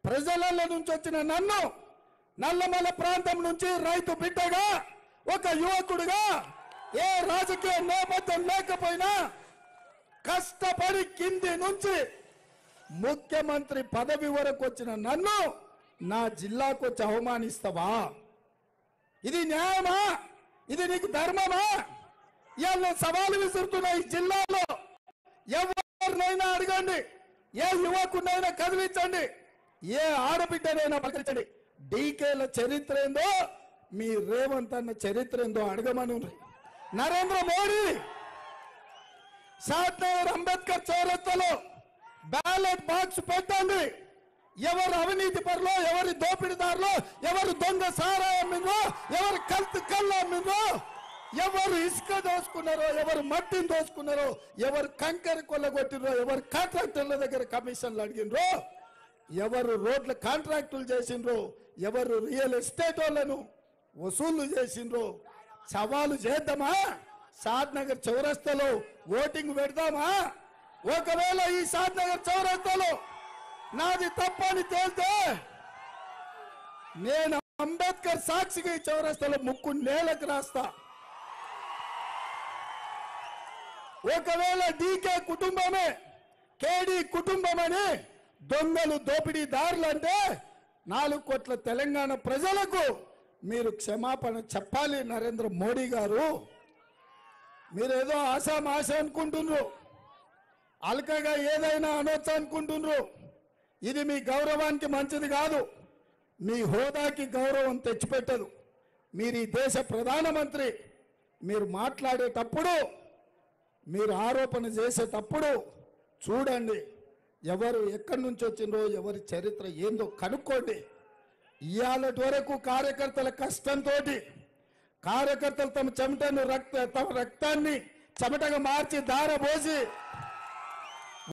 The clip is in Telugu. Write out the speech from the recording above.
ప్రజల నుంచి వచ్చిన నన్ను నల్లమల ప్రాంతం నుంచి రైతు బిడ్డగా ఒక యువకుడిగా ఏ రాజకీయ నేపథ్యం లేకపోయినా కష్టపడి కింది నుంచి ముఖ్యమంత్రి పదవి వరకు వచ్చిన నన్ను నా జిల్లాకు వచ్చి అవమానిస్తావా? ఇది న్యాయమా? ఇది నీకు ధర్మమా? ఇవాళ సవాలు విసురుతున్న ఈ జిల్లాలో ఎవరినైనా అడగండి, ఏ యువకునైనా కదిలించండి, ఏ ఆడబిడ్డనైనా పలకరించండి. డీకేల చరిత్ర ఏందో, మీ రేవంత్ అన్న చరిత్ర ఏందో అడగమని. నరేంద్ర మోడీ షాద్నగర్ అంబేద్కర్ చౌరస్తాలో బ్యాలెట్ బాక్స్ పెట్టండి. ఎవరు అవినీతి పరులో, ఎవరి దోపిడీదారులో, ఎవరు దొంగ సారాయం మీదో, ఎవరు కళ్ళ మీదో, ఎవరు ఇసుక దోసుకున్నారో, ఎవరు మట్టిని దోసుకున్నారో, ఎవరు కంకర కొల్లగొట్టినరో, ఎవరు కాంట్రాక్టర్ల దగ్గర కమిషన్లు అడిగినరో, ఎవరు రోడ్ల కాంట్రాక్టులు చేసిండ్రో, ఎవరు రియల్ ఎస్టేట్ వాళ్ళను వసూళ్లు చేసిండ్రో సవాలు చేద్దామా? షాద్నగర్ చౌరస్తాలో ఓటింగ్ పెడదామా? ఒకవేళ ఈ షాద్నగర్ చౌరస్తాలో నాది తప్పని తేలితే నేను అంబేద్కర్ సాక్షిగా ఈ చౌరస్తాలో ముక్కు నేలకు రాస్తా. ఒకవేళ డీకే కుటుంబమే కేడీ కుటుంబమని దొంగలు దోపిడీదారులు అంటే 4 కోట్ల తెలంగాణ ప్రజలకు మీరు క్షమాపణ చెప్పాలి. నరేంద్ర మోడీ గారు, మీరేదో ఆశామాష అనుకుంటున్నారు, అల్కగా ఏదైనా అనొచ్చు అనుకుంటున్నారు. ఇది మీ గౌరవానికి మంచిది కాదు, మీ హోదాకి గౌరవం తెచ్చిపెట్టదు. మీరు ఈ దేశ ప్రధానమంత్రి, మీరు మాట్లాడేటప్పుడు, మీరు ఆరోపణ చేసేటప్పుడు చూడండి ఎవరు ఎక్కడి నుంచి వచ్చిందో, ఎవరి చరిత్ర ఏందో కనుక్కోండి. ఇవాళటి వరకు కార్యకర్తల కష్టంతో, కార్యకర్తలు తమ చెమటను తమ రక్తాన్ని చెమటగా మార్చి దారబోసి